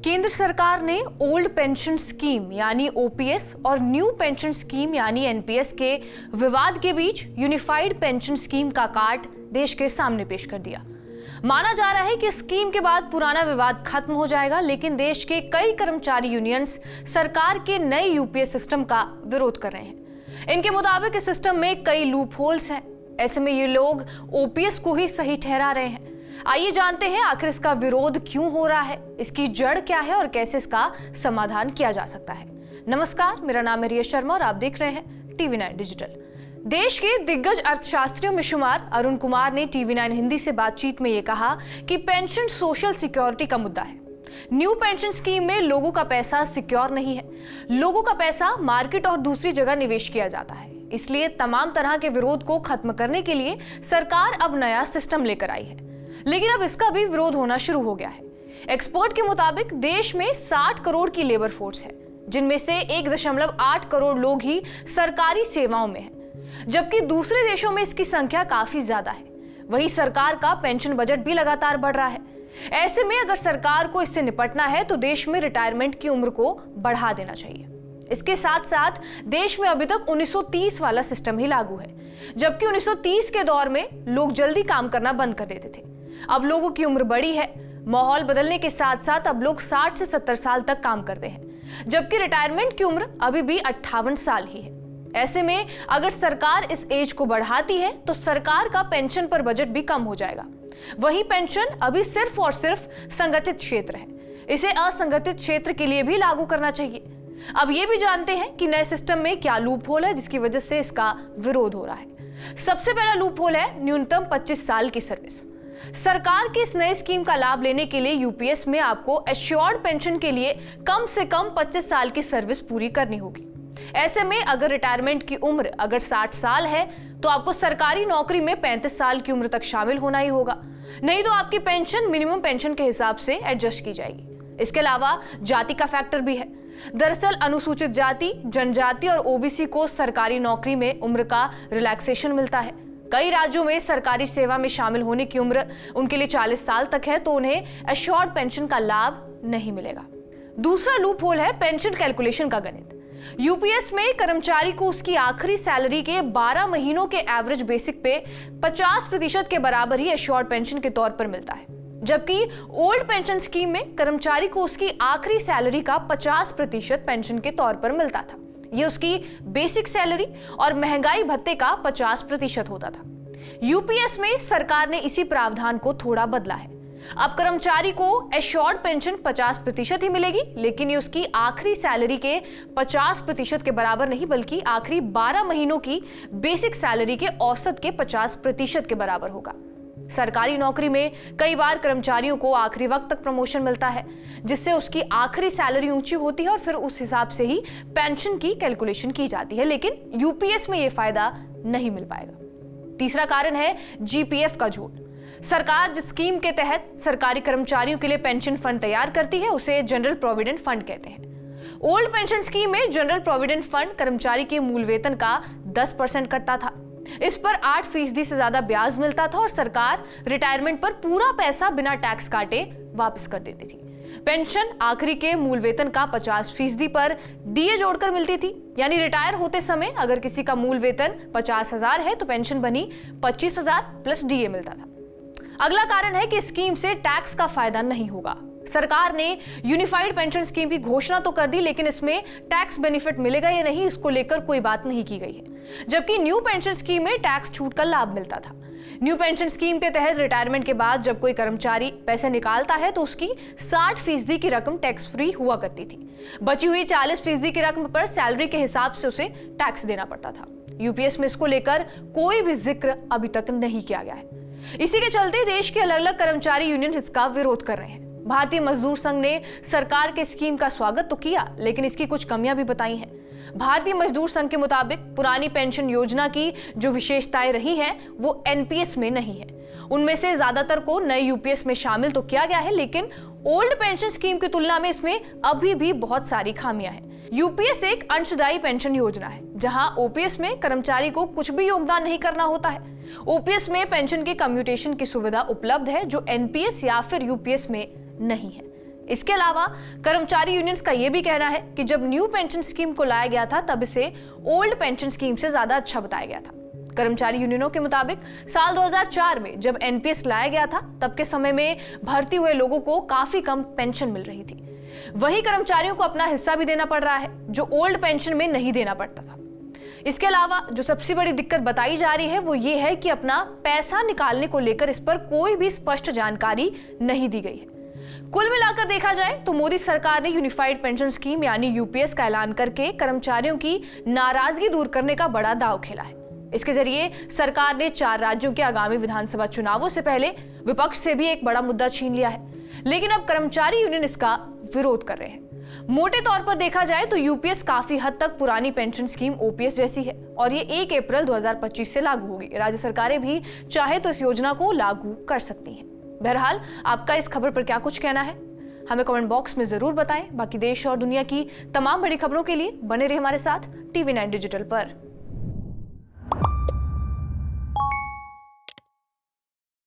केंद्र सरकार ने ओल्ड पेंशन स्कीम यानी ओपीएस और न्यू पेंशन स्कीम यानी एनपीएस के विवाद के बीच यूनिफाइड पेंशन स्कीम का कार्ड देश के सामने पेश कर दिया। माना जा रहा है कि स्कीम के बाद पुराना विवाद खत्म हो जाएगा, लेकिन देश के कई कर्मचारी यूनियंस सरकार के नए यूपीएस सिस्टम का विरोध कर रहे हैं। इनके मुताबिक इस सिस्टम में कई लूप होल्स हैं। ऐसे में ये लोग ओपीएस को ही सही ठहरा रहे हैं। आइए जानते हैं आखिर इसका विरोध क्यों हो रहा है, इसकी जड़ क्या है और कैसे इसका समाधान किया जा सकता है। नमस्कार, मेरा नाम है रिया शर्मा और आप देख रहे हैं टीवी9 डिजिटल। देश के दिग्गज अर्थशास्त्रियों में शुमार अरुण कुमार ने टीवी9 हिंदी से बातचीत में ये कहा कि पेंशन सोशल सिक्योरिटी का मुद्दा है। न्यू पेंशन स्कीम में लोगों का पैसा सिक्योर नहीं है। लोगों का पैसा मार्केट और दूसरी जगह निवेश किया जाता है। इसलिए तमाम तरह के विरोध को खत्म करने के लिए सरकार अब नया सिस्टम लेकर आई है, लेकिन अब इसका भी विरोध होना शुरू हो गया है। एक्सपर्ट के मुताबिक देश में 60 करोड़ की लेबर फोर्स है, जिनमें से 1.8 करोड़ लोग ही सरकारी सेवाओं में हैं, जबकि दूसरे देशों में इसकी संख्या काफी ज्यादा है। वहीं सरकार का पेंशन बजट भी लगातार बढ़ रहा है। ऐसे में अगर सरकार को इससे निपटना है तो देश में रिटायरमेंट की उम्र को बढ़ा देना चाहिए। इसके साथ साथ देश में अभी तक 1930 वाला सिस्टम ही लागू है, जबकि 1930 के दौर में लोग जल्दी काम करना बंद कर देते थे। अब लोगों की उम्र बढ़ी है। माहौल बदलने के साथ साथ अब लोग 60 से 70 साल तक काम करते हैं, जबकि रिटायरमेंट की उम्र अभी भी 58 साल ही है। ऐसे में अगर सरकार इस एज को बढ़ाती है तो सरकार का पेंशन पर बजट भी कम हो जाएगा। वहीं पेंशन अभी सिर्फ और सिर्फ संगठित क्षेत्र है, इसे असंगठित क्षेत्र के लिए भी लागू करना चाहिए। अब ये भी जानते हैं कि नए सिस्टम में क्या लूप होल है जिसकी वजह से इसका विरोध हो रहा है। सबसे पहला लूप होल है न्यूनतम 25 साल की सर्विस। सरकार की इस नई स्कीम का लाभ लेने के लिए यूपीएस में आपको एश्योर्ड पेंशन के लिए कम से कम 25 साल की सर्विस पूरी करनी होगी। ऐसे में अगर रिटायरमेंट की उम्र अगर 60 साल है तो आपको सरकारी नौकरी में 35 साल की उम्र तक शामिल होना ही होगा, नहीं तो आपकी पेंशन मिनिमम पेंशन के हिसाब से एडजस्ट की जाएगी। इसके अलावा जाति का फैक्टर भी है। दरअसल अनुसूचित जाति, जनजाति और ओबीसी को सरकारी नौकरी में उम्र का रिलैक्सेशन मिलता है। कई राज्यों में सरकारी सेवा में शामिल होने की उम्र उनके लिए 40 साल तक है, तो उन्हें एश्योर्ड पेंशन का लाभ नहीं मिलेगा। दूसरा लूप होल है पेंशन कैलकुलेशन का गणित। यूपीएस में कर्मचारी को उसकी आखिरी सैलरी के 12 महीनों के एवरेज बेसिक पे 50% के बराबर ही एश्योर्ड पेंशन के तौर पर मिलता है, जबकि ओल्ड पेंशन स्कीम में कर्मचारी को उसकी आखिरी सैलरी का 50% पेंशन के तौर पर मिलता था। ये उसकी बेसिक सैलरी और महंगाई भत्ते का 50% होता था। यूपीएस में सरकार ने इसी प्रावधान को थोड़ा बदला है। अब कर्मचारी को एश्योर्ड पेंशन 50% ही मिलेगी, लेकिन ये उसकी आखिरी सैलरी के 50% के बराबर नहीं, बल्कि आखिरी 12 महीनों की बेसिक सैलरी के औसत के 50% के बराबर होगा। सरकारी नौकरी में कई बार कर्मचारियों को आखिरी वक्त तक प्रमोशन मिलता है, जिससे उसकी आखिरी सैलरी ऊंची होती है और फिर उस हिसाब से ही पेंशन की कैलकुलेशन की जाती है, लेकिन यूपीएस में यह फायदा नहीं मिल पाएगा। तीसरा कारण है जीपीएफ का जोड़। सरकार जिस स्कीम के तहत सरकारी कर्मचारियों के लिए पेंशन फंड तैयार करती है उसे जनरल प्रोविडेंट फंड कहते हैं। ओल्ड पेंशन स्कीम में जनरल प्रोविडेंट फंड कर्मचारी के मूल वेतन का 10% कटता था। इस पर 8% से ज्यादा ब्याज मिलता था और सरकार रिटायरमेंट पर पूरा पैसा बिना टैक्स काटे वापस कर देती थी। पेंशन आखिरी के मूल वेतन का 50% पर डीए जोड़कर मिलती थी, यानी रिटायर होते समय अगर किसी का मूल वेतन 50,000 है तो पेंशन बनी 25,000 प्लस डीए मिलता था। अगला कारण है कि स्कीम से टैक्स का फायदा नहीं होगा। सरकार ने यूनिफाइड पेंशन स्कीम की घोषणा तो कर दी, लेकिन इसमें टैक्स बेनिफिट मिलेगा या नहीं इसको लेकर कोई बात नहीं की गई है, जबकि न्यू पेंशन स्कीम में टैक्स छूट का लाभ मिलता था। न्यू पेंशन स्कीम के तहत रिटायरमेंट के बाद जब कोई कर्मचारी पैसे निकालता है तो उसकी 60% की रकम टैक्स फ्री हुआ करती थी। बची हुई 40% की रकम पर सैलरी के हिसाब से उसे टैक्स देना पड़ता था। यूपीएस में इसको लेकर कोई भी जिक्र अभी तक नहीं किया गया है। इसी के चलते देश के अलग अलग कर्मचारी यूनियन इसका विरोध कर रहे हैं। भारतीय मजदूर संघ ने सरकार के स्कीम का स्वागत तो किया, लेकिन इसकी कुछ कमियां भी बताई हैं। भारतीय मजदूर संघ के मुताबिक पुरानी पेंशन योजना की जो विशेषताएं रही हैं वो एनपीएस में नहीं है। उनमें से ज्यादातर को नए यूपीएस में शामिल तो किया गया है, लेकिन ओल्ड पेंशन स्कीम की तुलना में इसमें अभी भी बहुत सारी खामियां हैं। यूपीएस एक अंशदायी पेंशन योजना है, जहां ओपीएस में कर्मचारी को कुछ भी योगदान नहीं करना होता है। ओपीएस में पेंशन के कम्यूटेशन की सुविधा उपलब्ध है, जो एनपीएस या फिर यूपीएस में नहीं है। इसके अलावा कर्मचारी यूनियंस का यह भी कहना है कि जब न्यू पेंशन स्कीम को लाया गया था तब इसे ओल्ड पेंशन स्कीम से ज्यादा अच्छा बताया गया था। कर्मचारी यूनियनों के मुताबिक साल 2004 में जब एनपीएस लाया गया था तब के समय में भर्ती हुए लोगों को काफी कम पेंशन मिल रही थी। वही कर्मचारियों को अपना हिस्सा भी देना पड़ रहा है जो ओल्ड पेंशन में नहीं देना पड़ता था। इसके अलावा जो सबसे बड़ी दिक्कत बताई जा रही है वो ये है कि अपना पैसा निकालने को लेकर इस पर कोई भी स्पष्ट जानकारी नहीं दी गई है। कुल मिलाकर देखा जाए तो मोदी सरकार ने यूनिफाइड पेंशन स्कीम यानी यूपीएस का ऐलान करके कर्मचारियों की नाराजगी दूर करने का बड़ा दांव खेला है। इसके जरिए सरकार ने 4 राज्यों के आगामी विधानसभा चुनावों से पहले विपक्ष से भी एक बड़ा मुद्दा छीन लिया है, लेकिन अब कर्मचारी यूनियन इसका विरोध कर रहे हैं। मोटे तौर पर देखा जाए तो यूपीएस काफी हद तक पुरानी पेंशन स्कीम ओपीएस जैसी है और ये 1 अप्रैल 2025 से लागू होगी। राज्य सरकारें भी चाहे तो इस योजना को लागू कर सकती हैं। बहरहाल आपका इस खबर पर क्या कुछ कहना है हमें कमेंट बॉक्स में जरूर बताएं। बाकी देश और दुनिया की तमाम बड़ी खबरों के लिए बने रहे हमारे साथ TV9 डिजिटल पर।